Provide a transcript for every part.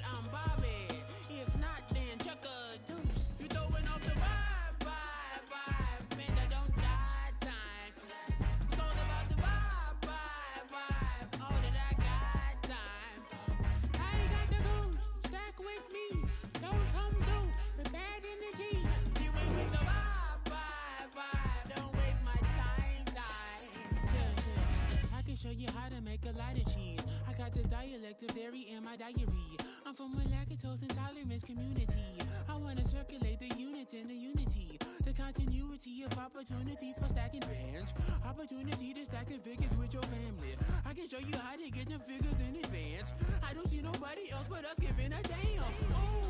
I'm Bobby. If not, then chuck a deuce. You throwing off the vibe. Man, that don't die time. It's all about the vibe. All that I got time. I ain't got the goose. Stack with me. Don't come through with bad energy. You ain't with the vibe. Don't waste my time. Yeah. I can show you how to make a lot of cheese. I got the dialect of dairy in my diary. I'm from a lactose intolerance community. I wanna circulate the units in the unity. The continuity of opportunity for stacking bands. Opportunity to stack the figures with your family. I can show you how to get the figures in advance. I don't see nobody else but us giving a damn. Ooh.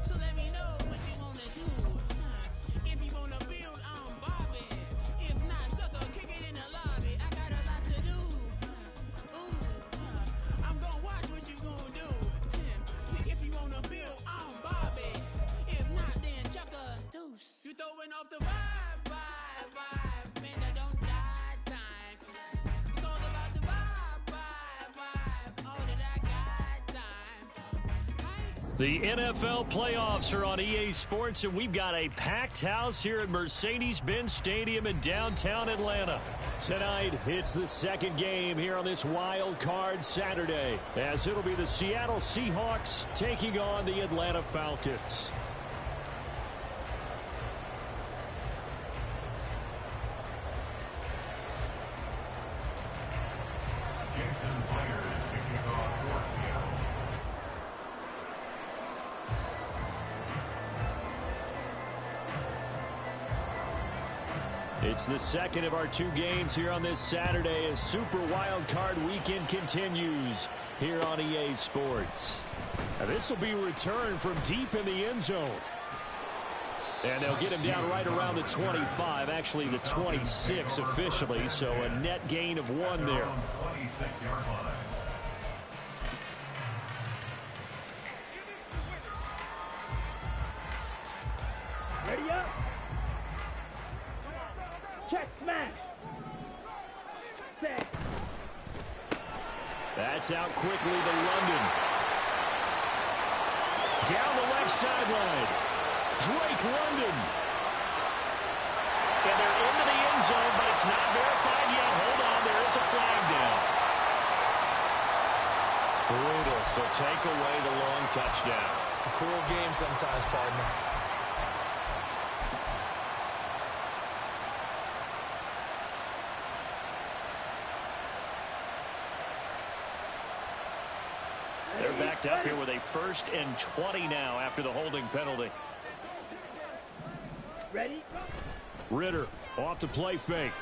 So let me know what you wanna do. If you wanna build, I'm Bobby. If not, sucker, kick it in the lobby. I got a lot to do. I'm gonna watch what you gonna do. See, if you wanna build, I'm Bobby. If not, then chuck a deuce. You throwing off the vibe. Man, that don't die time. It's all about the vibe. All that I got time. The NFL playoffs are on EA Sports, and we've got a packed house here at Mercedes-Benz Stadium in downtown Atlanta. Tonight, it's the second game here on this wild card Saturday, as it'll be the Seattle Seahawks taking on the Atlanta Falcons. It's the second of our two games here on this Saturday as Super Wild Card Weekend continues here on EA Sports. Now this will be a return from deep in the end zone. And they'll get him down right around the 25, actually the 26 officially, so a net gain of 1 there. Ready up. Check, smash. Set. That's out quickly to London. Down the left sideline. Drake London. And they're into the end zone, but it's not verified yet. Hold on, there is a flag down. Brutal, so take away the long touchdown. It's a cruel game sometimes, partner. They're backed up here with a 1st and 20 now after the holding penalty. Ready? Ritter off the play fake.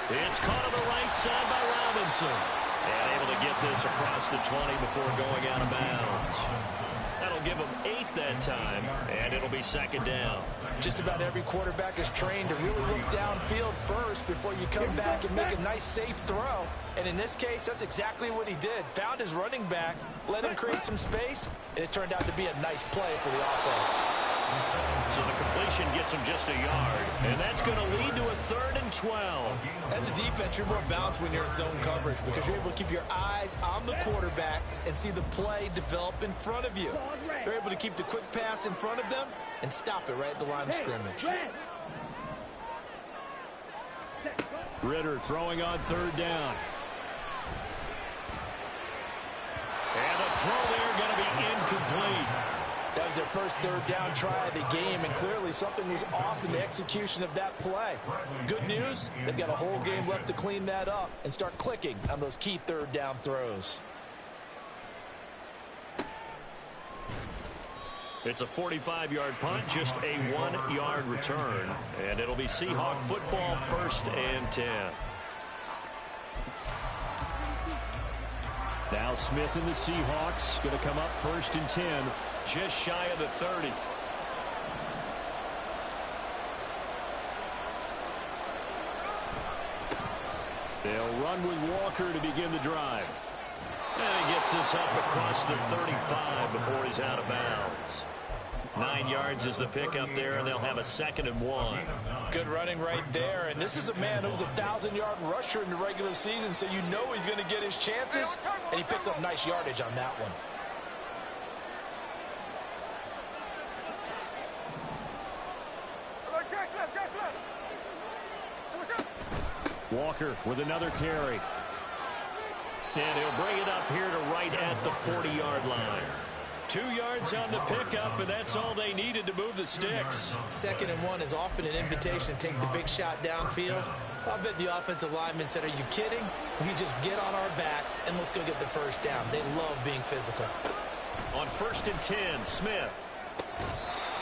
It's caught on the right side by Robinson. And able to get this across the 20 before going out of bounds. That'll give them 8 that time, and it'll be 2nd down. Just about every quarterback is trained to really look downfield first before you come back and make a nice, safe throw. And in this case, that's exactly what he did. Found his running back, let him create some space, and it turned out to be a nice play for the offense. So the completion gets him just a yard, and that's going to lead to a 3rd and 12. As a defense, you're more balanced when you're in zone coverage because you're able to keep your eyes on the quarterback and see the play develop in front of you. They're able to keep the quick pass in front of them and stop it right at the line of scrimmage. Ritter throwing on 3rd down. And the throw there going to be incomplete. That was their first 3rd down try of the game, and clearly something was off in the execution of that play. Good news, they've got a whole game left to clean that up and start clicking on those key 3rd down throws. It's a 45-yard punt, just a 1-yard return, and it'll be Seahawk football 1st and 10. Now Smith and the Seahawks going to come up 1st and 10. Just shy of the 30. They'll run with Walker to begin the drive. And he gets this up across the 35 before he's out of bounds. 9 yards is the pickup there, and they'll have a 2nd and 1. Good running right there, and this is a man who's a 1,000-yard rusher in the regular season, so you know he's going to get his chances, and he picks up nice yardage on that one. Walker with another carry. And he'll bring it up here to right at the 40-yard line. 2 yards on the pickup, and that's all they needed to move the sticks. 2nd and 1 is often an invitation to take the big shot downfield. I'll bet the offensive lineman said, are you kidding? We just get on our backs, and let's go get the first down. They love being physical. On 1st and 10, Smith.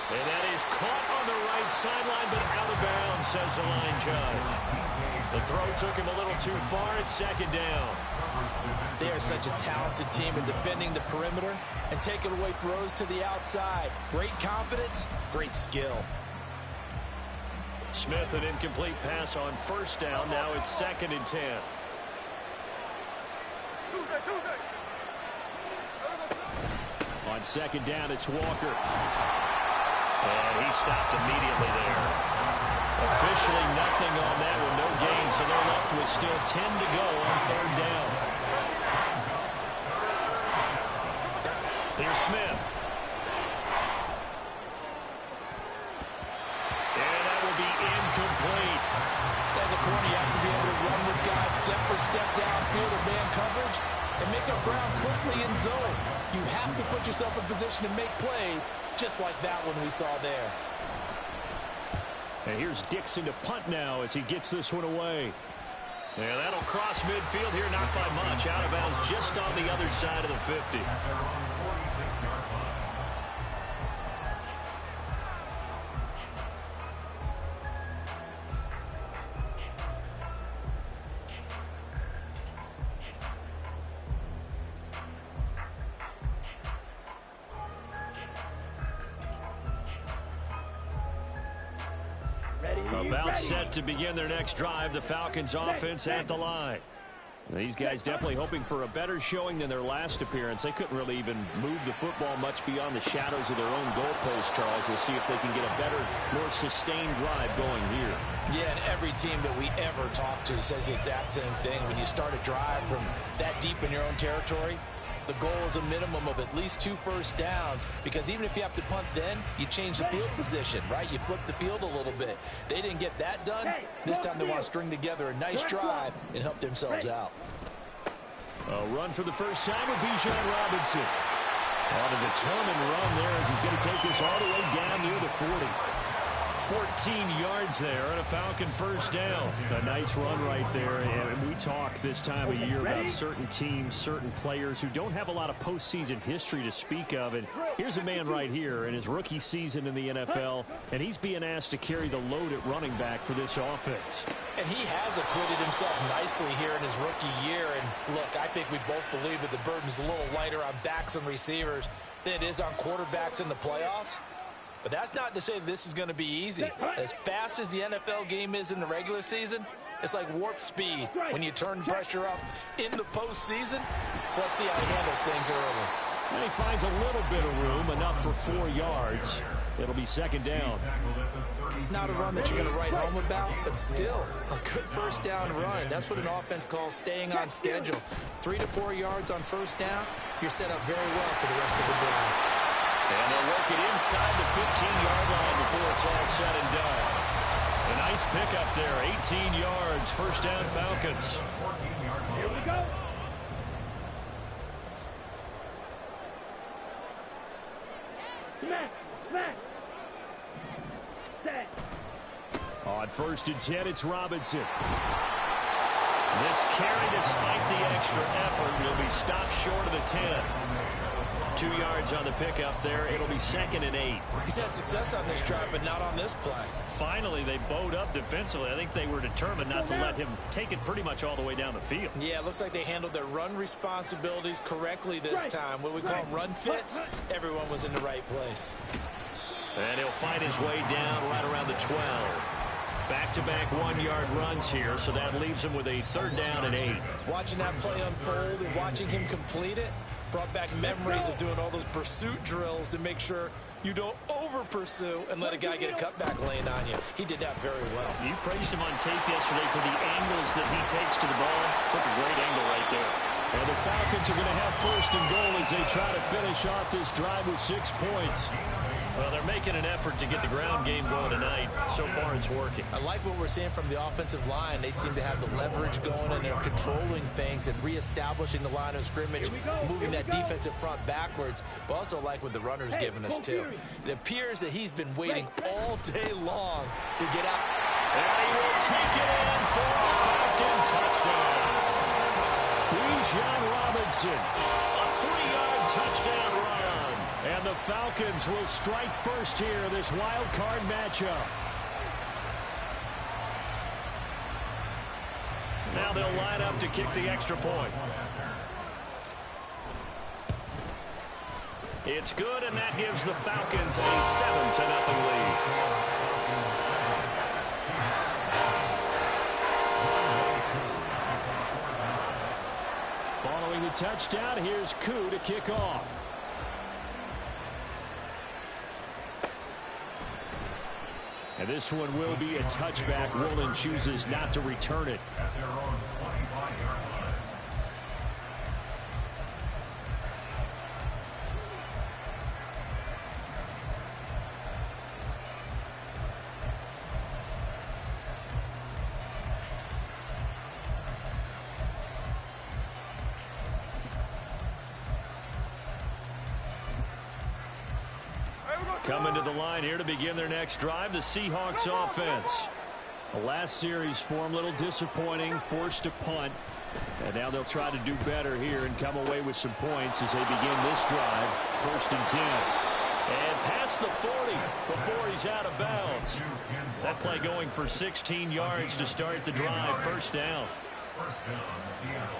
And that is caught on the right sideline, but out of bounds, says the line judge. The throw took him a little too far. It's 2nd down. They are such a talented team in defending the perimeter and taking away throws to the outside. Great confidence, great skill. Smith, an incomplete pass on 1st down. Now it's 2nd and 10. On 2nd down, it's Walker. And he stopped immediately there. Officially nothing on that with no gain, so they're left with still 10 to go on 3rd down. Here's Smith. And that will be incomplete. As a corner, you have to be able to run with guys step for step downfield of man coverage and make up ground quickly in zone. You have to put yourself in position to make plays, just like that one we saw there. And here's Dixon to punt now as he gets this one away. And that'll cross midfield here, not by much. Out of bounds just on the other side of the 50. About set to begin their next drive. The Falcons offense at the line. These guys definitely hoping for a better showing than their last appearance. They couldn't really even move the football much beyond the shadows of their own goalpost, Charles. We'll see if they can get a better, more sustained drive going here. Yeah, and every team that we ever talk to says the exact same thing. When you start a drive from that deep in your own territory, the goal is a minimum of at least 2 first downs, because even if you have to punt then, you change the field position, right? You flip the field a little bit. They didn't get that done. This time they want to string together a nice drive and help themselves out. A run for the first time with Bijan Robinson. On a determined run there as he's going to take this all the way down near the 40. 14 yards there and a Falcon first down. A nice run right there. And we talk this time of year about certain teams, certain players who don't have a lot of postseason history to speak of. And here's a man right here in his rookie season in the NFL, and he's being asked to carry the load at running back for this offense. And he has acquitted himself nicely here in his rookie year. And look, I think we both believe that the burden's a little lighter on backs and receivers than it is on quarterbacks in the playoffs. But that's not to say this is going to be easy. As fast as the NFL game is in the regular season, it's like warp speed when you turn pressure up in the postseason. So let's see how he handles things early. And he finds a little bit of room, enough for 4 yards. It'll be 2nd down. Not a run that you're going to write home about, but still a good first down run. That's what an offense calls staying on schedule. 3 to 4 yards on first down, you're set up very well for the rest of the drive. And they'll work it inside the 15-yard line before it's all said and done. A nice pickup there, 18 yards, first down Falcons. Here we go. Smack, smack. Set. On 1st and 10, it's Robinson. This carry, despite the extra effort, will be stopped short of the 10. 2 yards on the pickup there. It'll be 2nd and 8. He's had success on this drive, but not on this play. Finally, they bowed up defensively. I think they were determined not to let him take it pretty much all the way down the field. Yeah, it looks like they handled their run responsibilities correctly this time. What we call them run fits, everyone was in the right place. And he'll find his way down right around the 12. Back-to-back 1-yard runs here, so that leaves him with a 3rd down and 8. Watching that play unfold and watching him complete it brought back memories of doing all those pursuit drills to make sure you don't over-pursue and let a guy get a cutback lane on you. He did that very well. You praised him on tape yesterday for the angles that he takes to the ball. Took a great angle right there. And the Falcons are going to have first and goal as they try to finish off this drive with 6 points. Well, they're making an effort to get the ground game going tonight. So far, it's working. I like what we're seeing from the offensive line. They seem to have the leverage going, and they're controlling things and reestablishing the line of scrimmage, moving that defensive front backwards. But also like what the runner's giving us, too. It appears that he's been waiting all day long to get out. And he will take it in for a Falcon touchdown. Bijan Robinson, a 3-yard touchdown run. And the Falcons will strike first here in this wild card matchup. Now they'll line up to kick the extra point. It's good, and that gives the Falcons a 7-0 lead. Following the touchdown, here's Koo to kick off. And this one will be a touchback. Woolen chooses not to return it. Coming to the line here to begin their next drive, the Seahawks offense. The last series for them, a little disappointing, forced to punt. And now they'll try to do better here and come away with some points as they begin this drive, 1st and 10. And past the 40 before he's out of bounds. That play going for 16 yards to start the drive, 1st down. Seattle.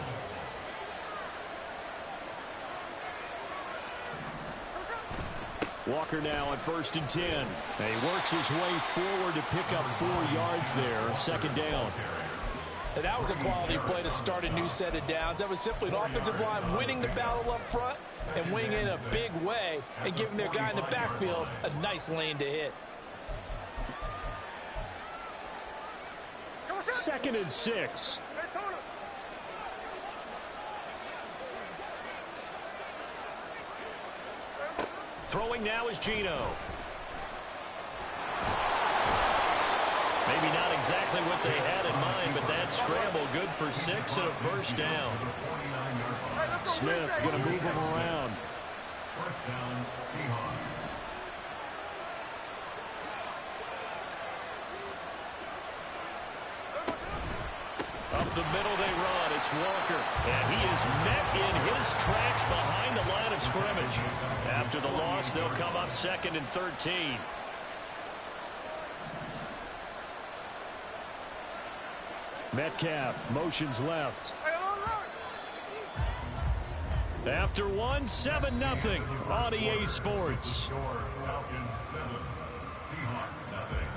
Walker now on 1st and 10. And he works his way forward to pick up 4 yards there. 2nd down. And that was a quality play to start a new set of downs. That was simply an offensive line winning the battle up front and winning in a big way and giving their guy in the backfield a nice lane to hit. 2nd and 6. Throwing now is Geno. Maybe not exactly what they had in mind, but that scramble good for 6 and a 1st down. Smith going to move him around. 1st down, Seahawks. Up the middle they run. It's Walker. And he is met in his tracks behind the line of scrimmage. After the loss, they'll come up 2nd and 13. Metcalf motions left. After one, 7-0 on EA Sports. Falcons 7, Seahawks nothing.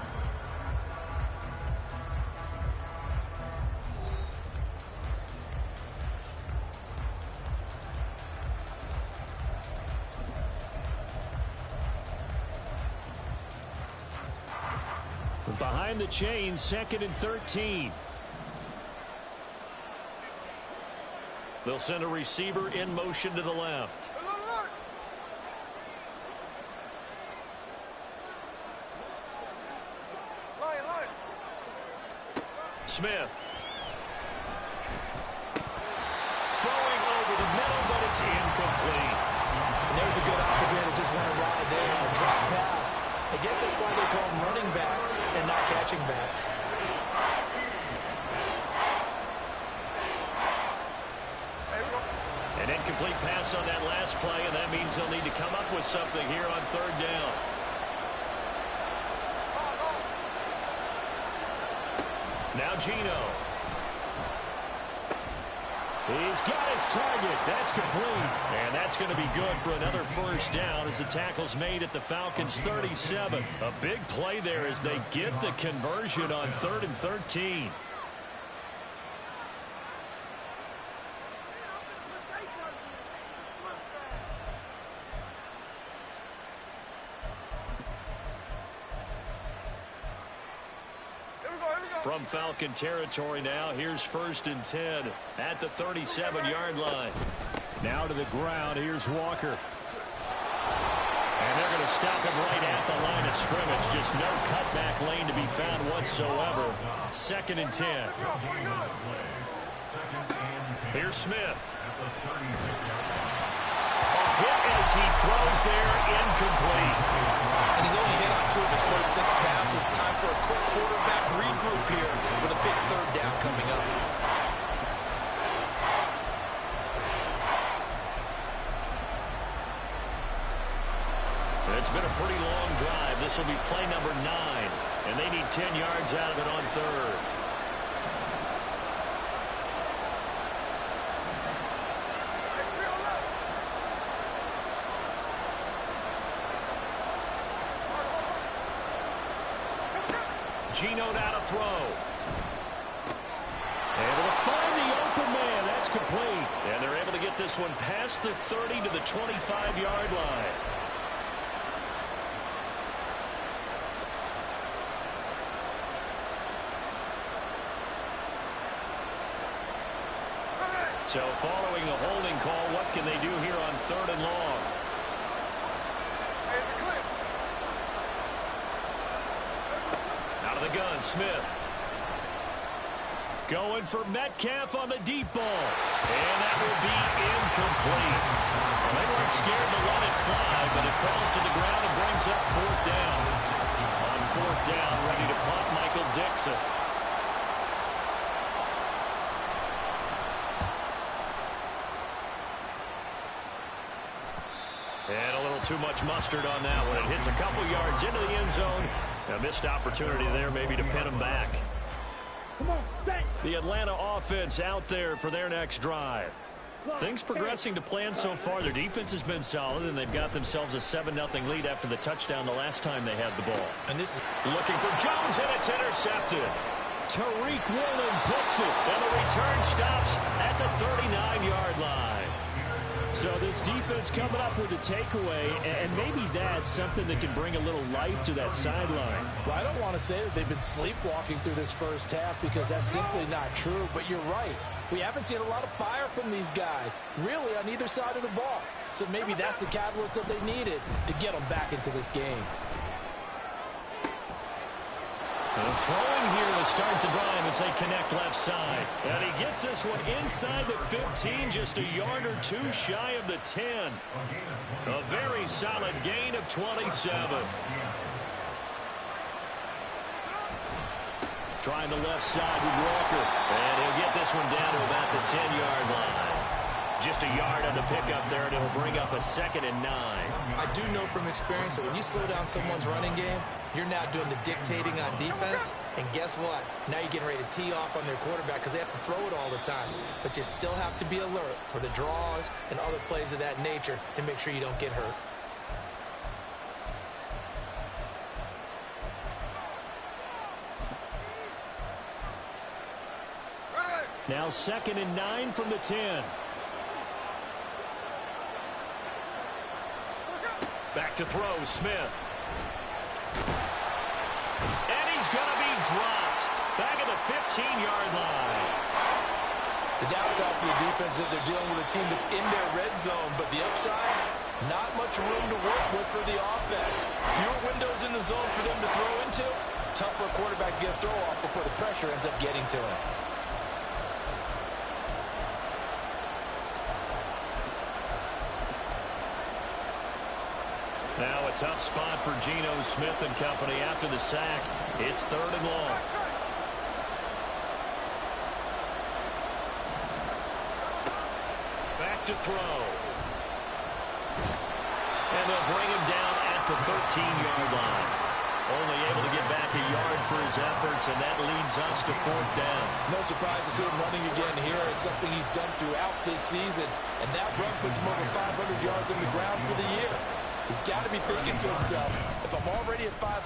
Behind the chain, 2nd and 13. They'll send a receiver in motion to the left. Smith. Throwing over the middle, but it's incomplete. And there's a good opportunity to just want to ride there on a drop pass. I guess that's why they call them running backs and not catching backs. An incomplete pass on that last play, and that means they'll need to come up with something here on 3rd down. Now Geno. He's got his target. That's complete. And that's going to be good for another 1st down as the tackle's made at the Falcons' 37. A big play there as they get the conversion on 3rd and 13. From Falcon territory now, here's 1st and 10 at the 37-yard line. Now to the ground, here's Walker. And they're going to stop him right at the line of scrimmage. Just no cutback lane to be found whatsoever. 2nd and 10. Here's Smith. Hit as he throws there, incomplete. And he's only hit on 2 of his first 6 passes. Time for a quick quarterback regroup here with a big 3rd down coming up. It's been a pretty long drive. This will be play number 9, and they need 10 yards out of it on 3rd. Geno now to throw. Able to find the open man. That's complete. And they're able to get this one past the 30 to the 25-yard line. So following the holding call, what can they do here on 3rd and long? Out of the gun, Smith. Going for Metcalf on the deep ball. And that will be incomplete. Well, they weren't scared to let it fly, but it falls to the ground and brings up 4th down. On 4th down, ready to punt, Michael Dixon. And a little too much mustard on that one. It hits a couple yards into the end zone. A missed opportunity there maybe to pin him back. The Atlanta offense out there for their next drive. Things progressing to plan so far. Their defense has been solid, and they've got themselves a 7-0 lead after the touchdown the last time they had the ball. And this is looking for Jones, and it's intercepted. Tariq Woolen picks it, and the return stops at the 39-yard line. So this defense coming up with a takeaway, and maybe that's something that can bring a little life to that sideline. Well, I don't want to say that they've been sleepwalking through this first half because that's simply not true, but you're right. We haven't seen a lot of fire from these guys, really on either side of the ball. So maybe that's the catalyst that they needed to get them back into this game. And throwing here to start the drive as they connect left side. And he gets this one inside the 15, just a yard or 2 shy of the 10. A very solid gain of 27. Trying the left side with Walker. And he'll get this one down to about the 10-yard line. Just a yard on the pickup there, and it'll bring up a 2nd and 9. I do know from experience that when you slow down someone's running game, you're now doing the dictating on defense. And guess what? Now you're getting ready to tee off on their quarterback because they have to throw it all the time. But you still have to be alert for the draws and other plays of that nature and make sure you don't get hurt. Now 2nd and 9 from the 10. Back to throw, Smith. And he's going to be dropped. Back at the 15-yard line. The downside for your defense is that they're dealing with a team that's in their red zone, but the upside, not much room to work with for the offense. Fewer windows in the zone for them to throw into. Tough for a quarterback to get a throw off before the pressure ends up getting to him. Now a tough spot for Geno Smith and company after the sack. It's 3rd and long. Back to throw. And they'll bring him down at the 13-yard line. Only able to get back a yard for his efforts, and that leads us to 4th down. No surprise to see him running again here. It's something he's done throughout this season, and that run puts him over 500 yards on the ground for the year. He's got to be thinking to himself, if I'm already at 500,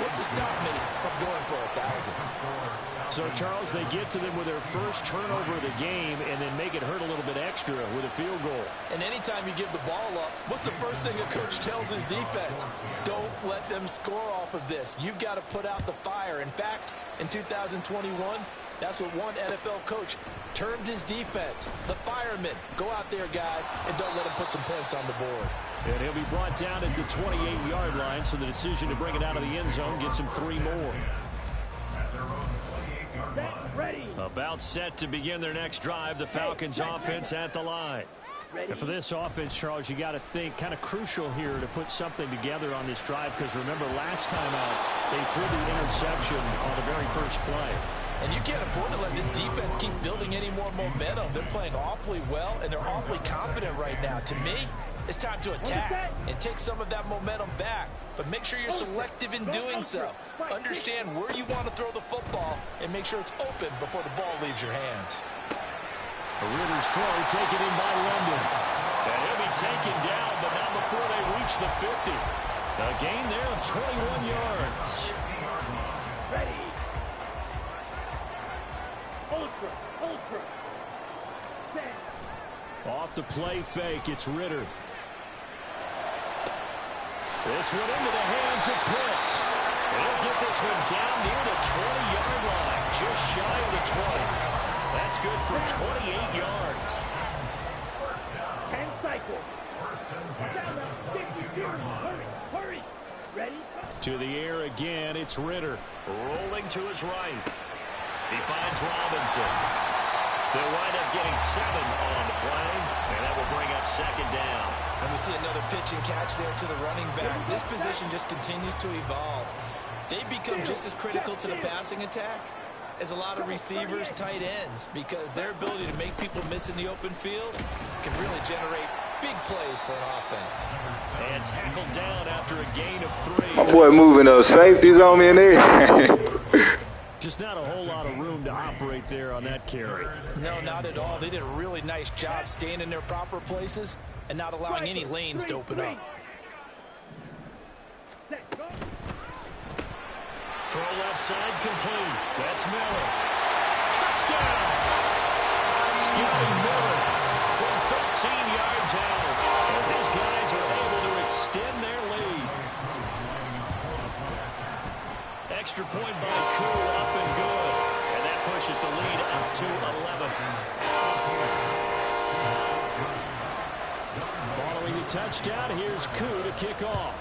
what's to stop me from going for 1,000? So, Charles, they get to them with their first turnover of the game and then make it hurt a little bit extra with a field goal. And anytime you give the ball up, what's the first thing a coach tells his defense? Don't let them score off of this. You've got to put out the fire. In fact, in 2021, that's what one NFL coach termed his defense, the firemen. Go out there, guys, and don't let them put some points on the board. And he'll be brought down at the 28-yard line, so the decision to bring it out of the end zone gets him 3 more. Ready. About set to begin their next drive, the Falcons offense at the line. And for this offense, Charles, you got to think kind of crucial here to put something together on this drive, because remember last time out they threw the interception on the very first play. And you can't afford to let this defense keep building any more momentum. They're playing awfully well, and they're awfully confident right now. To me, it's time to attack and take some of that momentum back. But make sure you're selective in doing so. Understand where you want to throw the football and make sure it's open before the ball leaves your hands. Ritter's throw taken in by London. And he'll be taken down, but not before they reach the 50. A gain there of 21 yards. Ready. Ultra. Set. Off the play fake, it's Ritter. This one into the hands of Pitts. He'll get this one down near the 20-yard line, just shy of the 20. That's good for 28 yards. 10 cycles. Down to 52. Hurry. Ready? To the air again, it's Ritter. Rolling to his right. He finds Robinson. They'll wind up getting 7 on the play, and that will bring up 2nd down. And we see another pitch and catch there to the running back. This position just continues to evolve. They become just as critical to the passing attack as a lot of receivers, tight ends, because their ability to make people miss in the open field can really generate big plays for an offense. And tackled down after a gain of 3. My boy moving those safeties on me and everything. Just not a whole lot of room to operate there on that carry. No, not at all. They did a really nice job staying in their proper places and not allowing any lanes to open up. Throw left side complete. That's Miller. Touchdown! Scotty Miller from 13 yards out as his guys are able to extend their lead. Extra point by Koo, up and good. And that pushes the lead up to 11. Following the touchdown, here's Koo to kick off.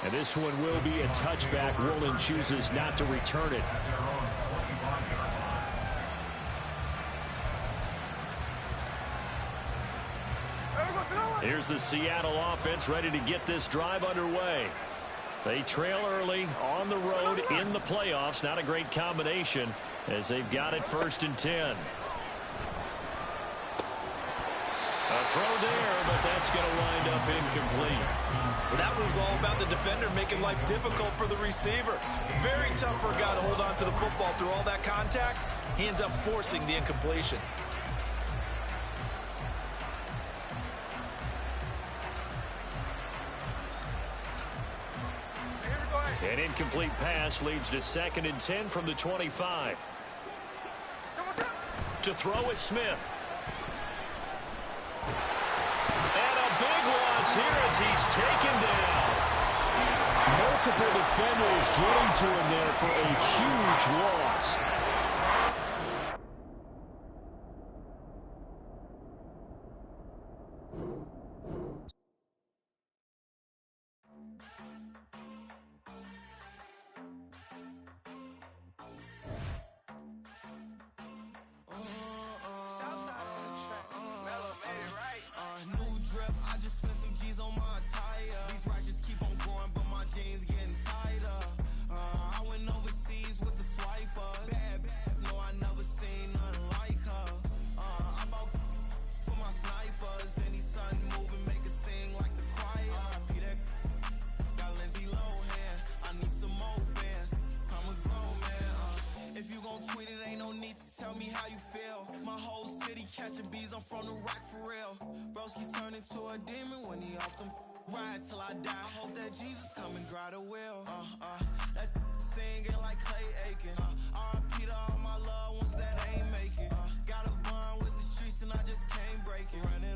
And this one will be a touchback. Woolen chooses not to return it. Here's the Seattle offense ready to get this drive underway. They trail early on the road in the playoffs. Not a great combination as they've got it 1st and 10. A throw there, but that's going to wind up incomplete. Well, that was all about the defender making life difficult for the receiver. Very tough for a guy to hold on to the football through all that contact. He ends up forcing the incompletion. An incomplete pass leads to 2nd and 10 from the 25. To throw is Smith. And a big loss here as he's taken down. Multiple defenders getting to him there for a huge loss. Jeans getting tighter. I went overseas with the swiper. catching bees, I'm from the rock for real. Broski turned into a demon when he off them. Ride till I die. I hope that Jesus come and grind the wheel. That singing like Clay Aiken. R.I.P. to all my loved ones that ain't make it. Got a bond with the streets and I just can't break it. Running